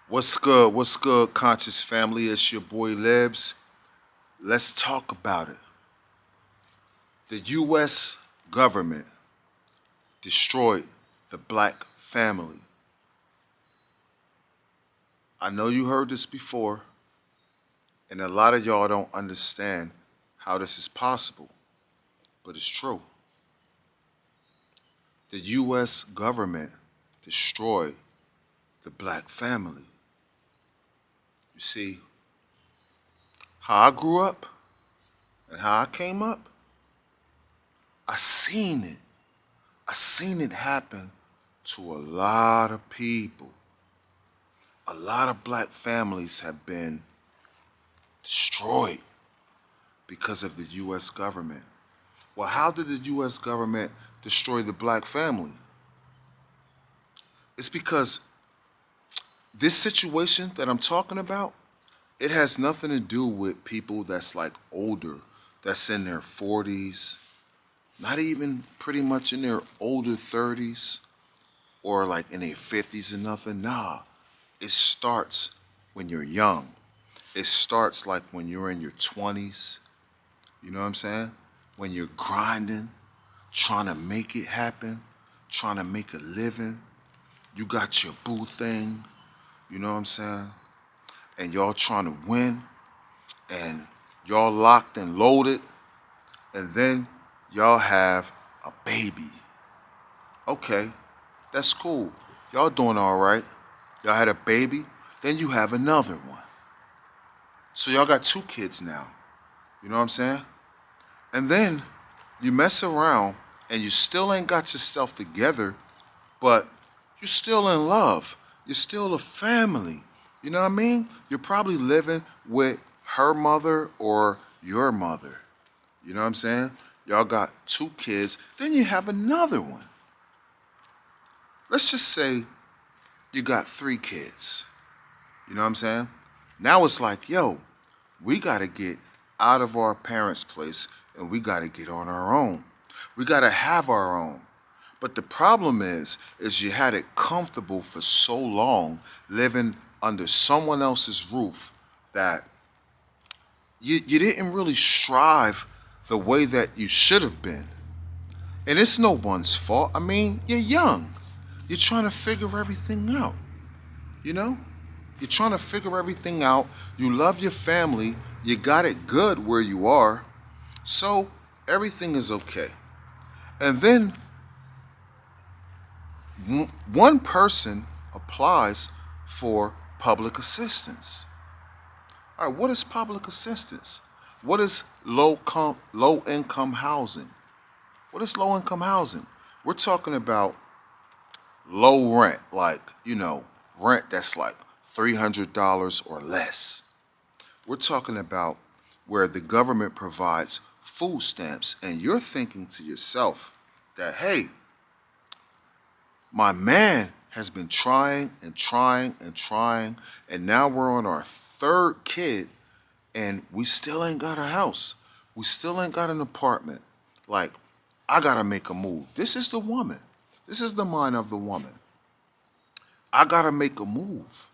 What's good? What's good, conscious family? It's your boy Libs. Let's talk about it. The U.S. government destroyed the black family. I know you heard this before, and a lot of y'all don't understand how this is possible, but it's true. The U.S. government destroyed the black family. You see, how I grew up and how I came up, I seen it. I seen it happen to a lot of people. A lot of black families have been destroyed because of the U.S. government. Well, how did the U.S. government destroy the black family? It's because this situation that I'm talking about, it has nothing to do with people that's like older, that's in their 40s, not even pretty much in their older 30s or like in their 50s and nothing. Nah, it starts when you're young. It starts like when you're in your 20s. You know what I'm saying? When you're grinding, trying to make it happen, trying to make a living. You got your boo thing, you know what I'm saying? And y'all trying to win, and y'all locked and loaded, and then y'all have a baby. Okay, that's cool. Y'all doing all right. Y'all had a baby, then you have another one. So y'all got two kids now. You know what I'm saying? And then you mess around and you still ain't got yourself together, but you're still in love. You're still a family. You know what I mean? You're probably living with her mother or your mother. You know what I'm saying? Y'all got two kids, then you have another one. Let's just say you got three kids. You know what I'm saying? Now it's like, yo, we got to get out of our parents' place and we got to get on our own. We got to have our own. But the problem is you had it comfortable for so long living under someone else's roof that you didn't really strive the way that you should have been. And it's no one's fault. I mean, you're young. You're trying to figure everything out, you know? You're trying to figure everything out. You love your family. You got it good where you are. So everything is okay. And then one person applies for public assistance. All right, what is public assistance? What is low income housing? What is low income housing? We're talking about low rent, like, rent that's like $300 or less. We're talking about where the government provides food stamps, and you're thinking to yourself that, hey, my man has been trying and trying and trying, and now we're on our third kid, and we still ain't got a house. We still ain't got an apartment. Like, I gotta make a move. This is the woman. This is the mind of the woman. I gotta make a move.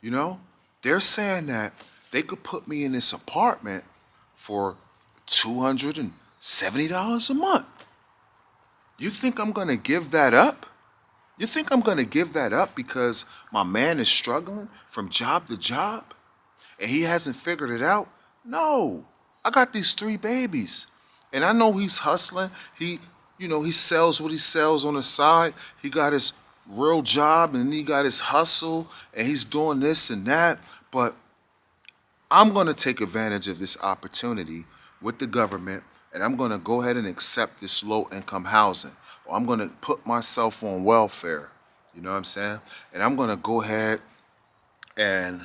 You know? They're saying that they could put me in this apartment for $270 a month. You think I'm gonna give that up? You think I'm gonna give that up because my man is struggling from job to job and he hasn't figured it out? No. I got these three babies. And I know he's hustling. He sells what he sells on the side. He got his real job and he got his hustle and he's doing this and that. But I'm going to take advantage of this opportunity with the government and I'm going to go ahead and accept this low income housing. Or I'm going to put myself on welfare. You know what I'm saying? And I'm going to go ahead and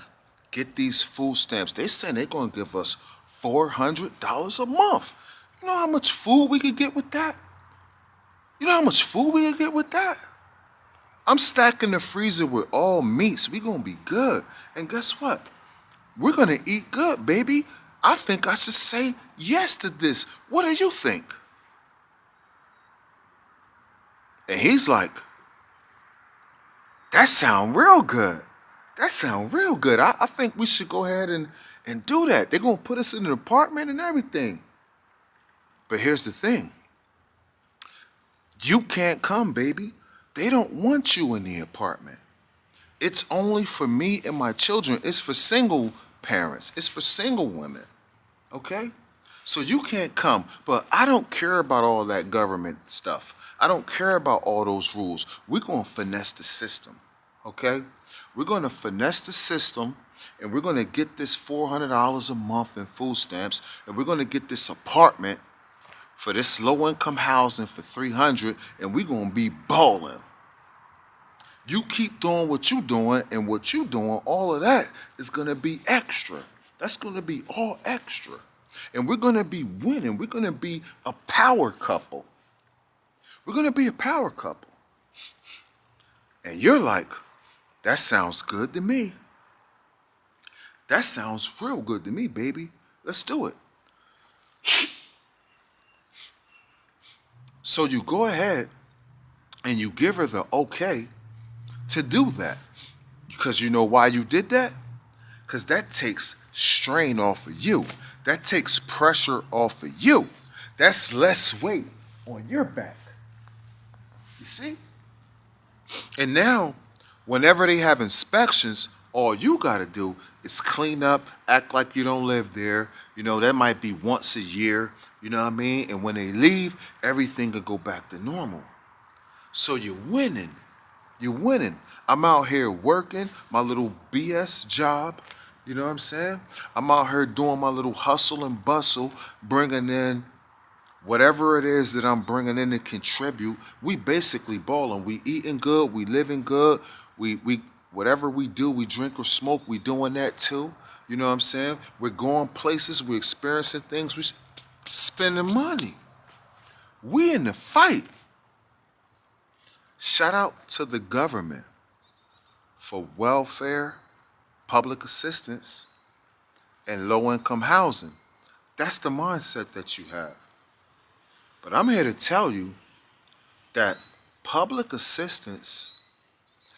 get these food stamps. They saying they're going to give us $400 a month. You know how much food we could get with that? You know how much food we could get with that? I'm stacking the freezer with all meats. We going to be good. And guess what? We're going to eat good, baby. I think I should say yes to this. What do you think? And he's like, that sound real good. That sounds real good. I think we should go ahead and do that. They're gonna put us in an apartment and everything. But here's the thing. You can't come, baby. They don't want you in the apartment. It's only for me and my children. It's for single parents. It's for single women. Okay? So you can't come. But I don't care about all that government stuff. I don't care about all those rules. We're going to finesse the system. Okay? We're going to finesse the system, and we're going to get this $400 a month in food stamps, and we're going to get this apartment for this low-income housing for $300, and we're going to be balling. You keep doing what you doing, and what you doing, all of that is going to be extra. That's going to be all extra. And we're going to be winning. We're going to be a power couple. We're going to be a power couple. And you're like, that sounds good to me. That sounds real good to me, baby. Let's do it. So you go ahead and you give her the okay to do that. Because you know why you did that? Because that takes strain off of you. That takes pressure off of you. That's less weight on your back. You see? And now, whenever they have inspections, all you got to do is clean up, act like you don't live there. You know, that might be once a year. You know what I mean? And when they leave, everything could go back to normal. So you're winning. You're winning. I'm out here working my little BS job. You know what I'm saying? I'm out here doing my little hustle and bustle, bringing in whatever it is that I'm bringing in to contribute. We basically balling. We eating good. We living good. We whatever we do, we drink or smoke, we doing that too. You know what I'm saying? We're going places. We're experiencing things. We spending money. We in the fight. Shout out to the government for welfare, public assistance, and low-income housing. That's the mindset that you have. But I'm here to tell you that public assistance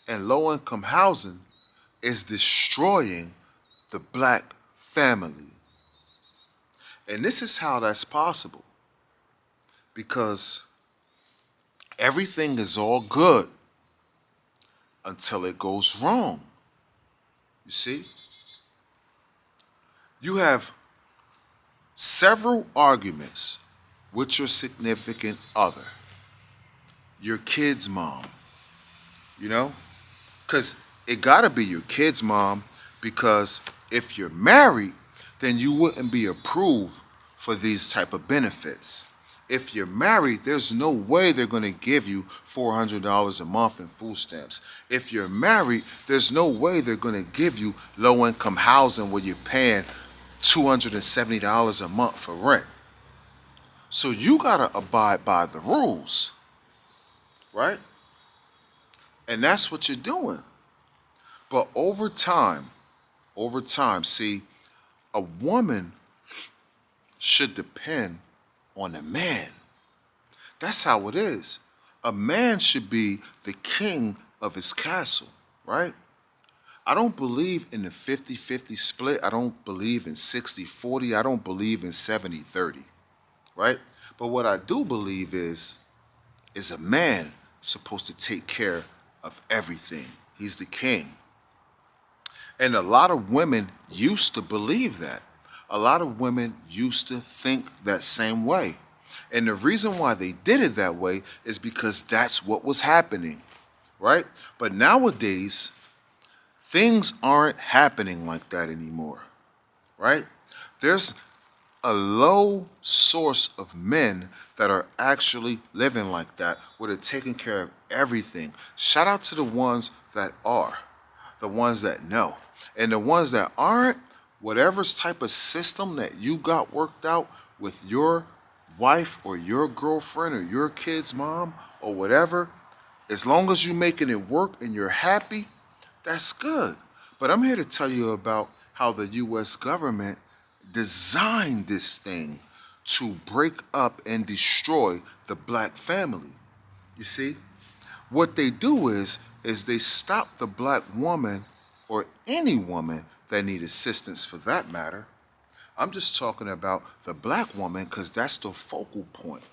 and low-income housing is destroying the black family. And this is how that's possible. Because everything is all good until it goes wrong. You see? You have several arguments with your significant other, your kid's mom, you know? Because it gotta be your kid's mom, because if you're married, then you wouldn't be approved for these type of benefits. If you're married, there's no way they're going to give you $400 a month in food stamps. If you're married, there's no way they're going to give you low-income housing where you're paying $270 a month for rent. So you got to abide by the rules, right? And that's what you're doing. But over time, see, a woman should depend on a man. That's how it is. A man should be the king of his castle, right? I don't believe in the 50-50 split. I don't believe in 60-40. I don't believe in 70-30, right? But what I do believe is a man supposed to take care of everything. He's the king. And a lot of women used to believe that. A lot of women used to think that same way. And the reason why they did it that way is because that's what was happening, right? But nowadays, things aren't happening like that anymore, right? There's a low source of men that are actually living like that, where they're taking care of everything. Shout out to the ones that are, the ones that know. And the ones that aren't, whatever type of system that you got worked out with your wife or your girlfriend or your kid's mom or whatever, as long as you're making it work and you're happy, that's good. But I'm here to tell you about how the U.S. government designed this thing to break up and destroy the black family. You see? What they do is they stop the black woman or any woman that need assistance for that matter. I'm just talking about the black woman because that's the focal point.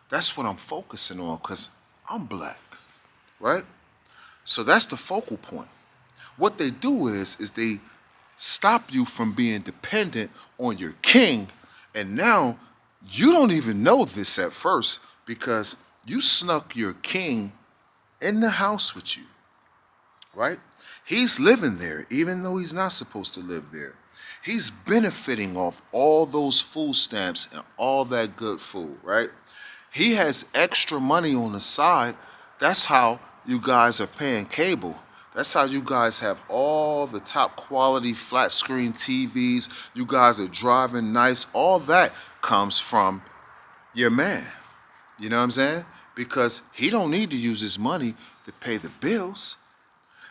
That's what I'm focusing on because I'm black, right? So that's the focal point. What they do is they stop you from being dependent on your king, and now you don't even know this at first because you snuck your king in the house with you, right? He's living there even though he's not supposed to live there. He's benefiting off all those food stamps and all that good food, right? He has extra money on the side. That's how you guys are paying cable. That's how you guys have all the top quality flat screen TVs. You guys are driving nice. All that comes from your man. You know what I'm saying? Because he don't need to use his money to pay the bills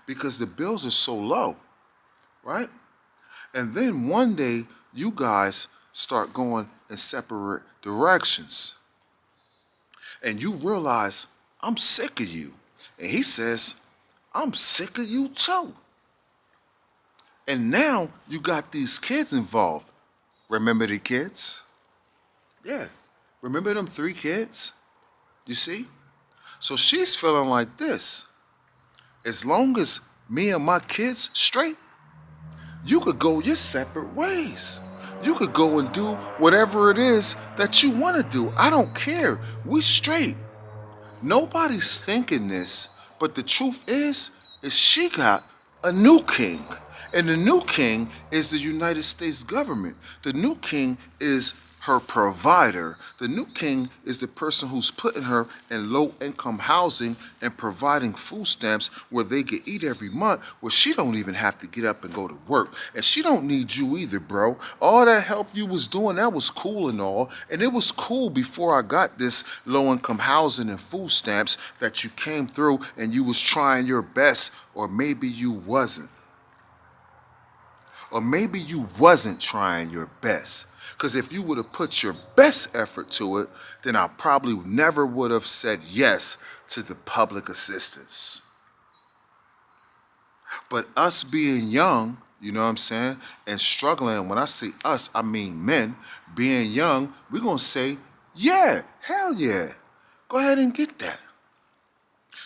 because the bills are so low, right? And then one day you guys start going in separate directions. And you realize, I'm sick of you. And he says, I'm sick of you too. And now you got these kids involved. Remember the kids? Yeah. Remember them 3 kids? You see? So she's feeling like this. As long as me and my kids straight, you could go your separate ways. You could go and do whatever it is that you want to do. I don't care. We straight. Nobody's thinking this, but the truth is she got a new king. And the new king is the United States government. The new king is her provider. The new king is the person who's putting her in low-income housing and providing food stamps where they can eat every month, where she don't even have to get up and go to work. And she don't need you either, bro. All that help you was doing, that was cool and all. And it was cool before I got this low-income housing and food stamps that you came through and you was trying your best, or maybe you wasn't. Or maybe you wasn't trying your best. Because if you would have put your best effort to it, then I probably never would have said yes to the public assistance. But us being young, you know what I'm saying, and struggling, when I say us, I mean men, being young, we're going to say, yeah, hell yeah, go ahead and get that.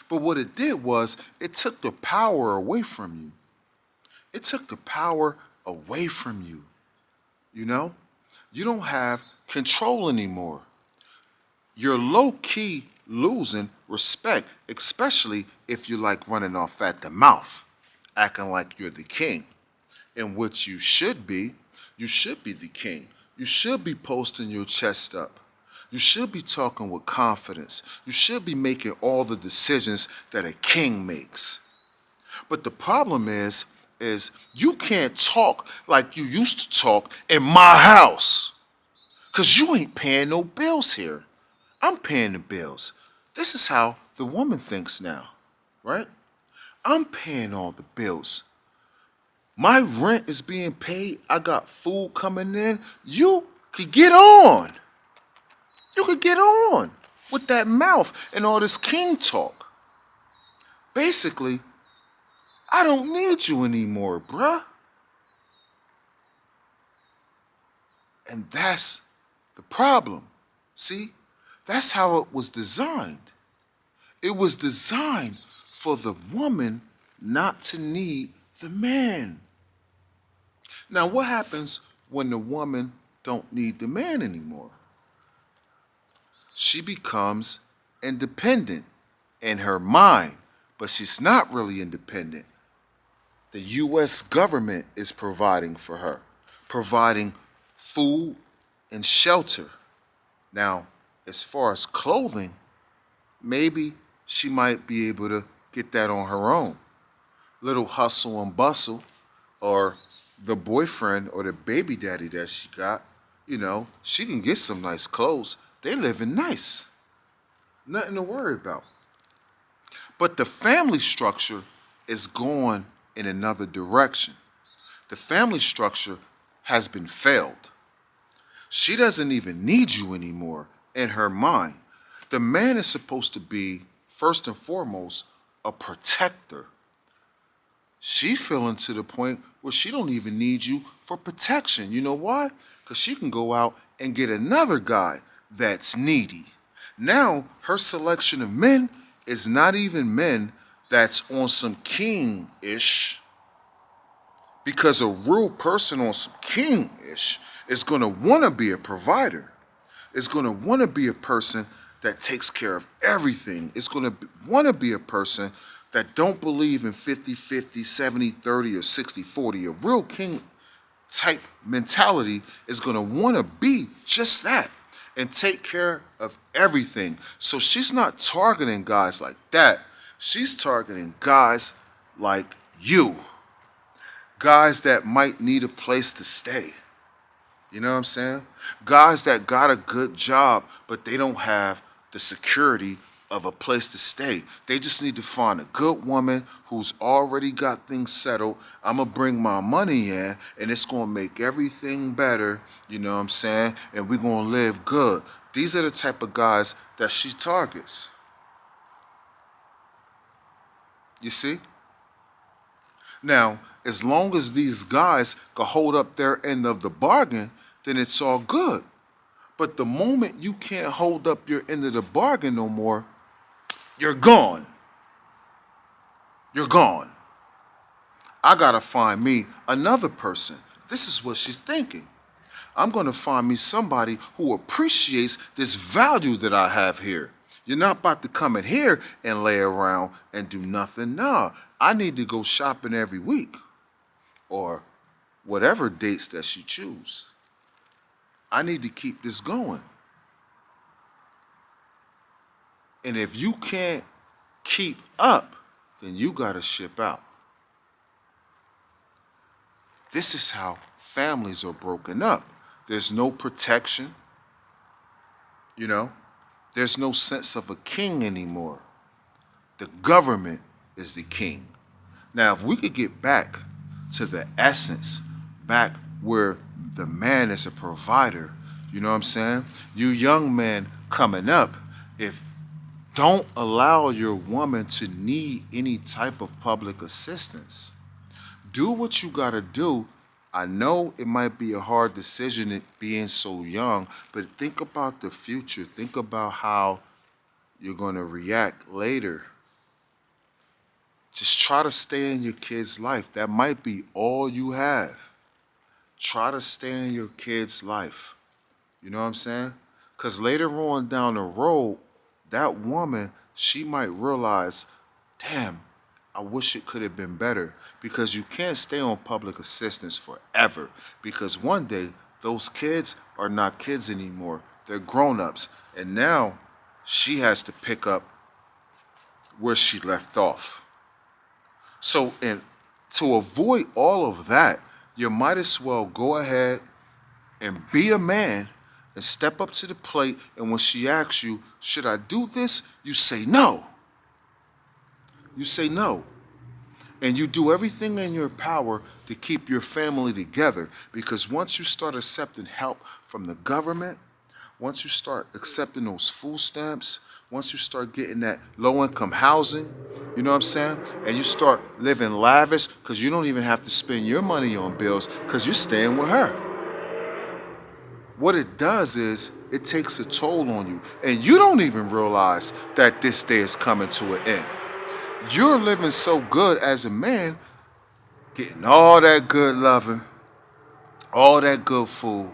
But what it did was, it took the power away from you. It took the power away from you, you know? You don't have control anymore. You're low-key losing respect, especially if you're like running off at the mouth, acting like you're the king, in which you should be. You should be the king. You should be posting your chest up. You should be talking with confidence. You should be making all the decisions that a king makes. But the problem is you can't talk like you used to talk in my house. Because you ain't paying no bills here. I'm paying the bills. This is how the woman thinks now, right? I'm paying all the bills. My rent is being paid. I got food coming in. You could get on. You could get on with that mouth and all this king talk. Basically, I don't need you anymore, bruh. And that's the problem. See, that's how it was designed. It was designed for the woman not to need the man. Now, what happens when the woman don't need the man anymore? She becomes independent in her mind, but she's not really independent. The U.S. government is providing for her, providing food and shelter. Now, as far as clothing, maybe she might be able to get that on her own. Little hustle and bustle, or the boyfriend or the baby daddy that she got, you know, she can get some nice clothes. They living nice. Nothing to worry about. But the family structure is going in another direction. The family structure has been failed. She doesn't even need you anymore in her mind. The man is supposed to be, first and foremost, a protector. She feeling to the point where she don't even need you for protection. You know why? Because she can go out and get another guy that's needy. Now her selection of men is not even men that's on some king-ish, because a real person on some king-ish is going to want to be a provider. Is going to want to be a person that takes care of everything. It's going to want to be a person that don't believe in 50-50, 70-30, or 60-40. A real king type mentality is going to want to be just that and take care of everything. So she's not targeting guys like that. She's targeting guys like you. Guys that might need a place to stay. You know what I'm saying? Guys that got a good job, but they don't have the security of a place to stay. They just need to find a good woman who's already got things settled. I'm going to bring my money in, and it's going to make everything better. You know what I'm saying? And we're going to live good. These are the type of guys that she targets. You see? Now, as long as these guys can hold up their end of the bargain, then it's all good. But the moment you can't hold up your end of the bargain no more, you're gone. You're gone. I gotta find me another person. This is what she's thinking. I'm gonna find me somebody who appreciates this value that I have here. You're not about to come in here and lay around and do nothing. Nah, I need to go shopping every week or whatever dates that you choose. I need to keep this going. And if you can't keep up, then you gotta ship out. This is how families are broken up. There's no protection, you know? There's no sense of a king anymore. The government is the king. Now, if we could get back to the essence, back where the man is a provider, you know what I'm saying? You young men coming up, if don't allow your woman to need any type of public assistance. Do what you gotta do. I know it might be a hard decision at being so young, but think about the future. Think about how you're gonna react later. Just try to stay in your kid's life. That might be all you have. Try to stay in your kid's life. You know what I'm saying? Because later on down the road, that woman, she might realize, damn, I wish it could have been better. Because you can't stay on public assistance forever. Because one day, those kids are not kids anymore. They're grown-ups. And now, she has to pick up where she left off. So, to avoid all of that, you might as well go ahead and be a man and step up to the plate, and when she asks you, should I do this? You say no. You say no. And you do everything in your power to keep your family together, because once you start accepting help from the government, once you start accepting those food stamps, once you start getting that low-income housing, you know what I'm saying? And you start living lavish because you don't even have to spend your money on bills because you're staying with her. What it does is it takes a toll on you. And you don't even realize that this day is coming to an end. You're living so good as a man, getting all that good loving, all that good food,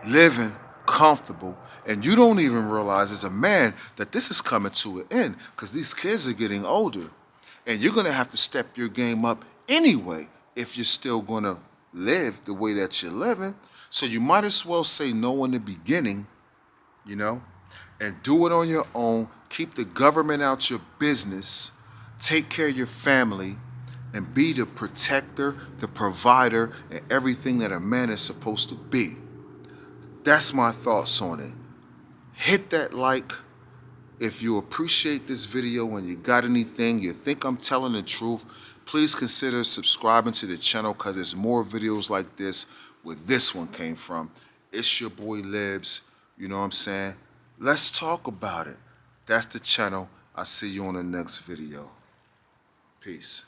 living comfortable, and you don't even realize as a man that this is coming to an end because these kids are getting older. And you're going to have to step your game up anyway if you're still going to live the way that you're living. So you might as well say no in the beginning, you know, and do it on your own. Keep the government out your business. Take care of your family and be the protector, the provider, and everything that a man is supposed to be. That's my thoughts on it. Hit that like if you appreciate this video and you got anything, you think I'm telling the truth, please consider subscribing to the channel because there's more videos like this where this one came from. It's your boy Libs, you know what I'm saying? Let's talk about it. That's the channel. I'll see you on the next video. Peace.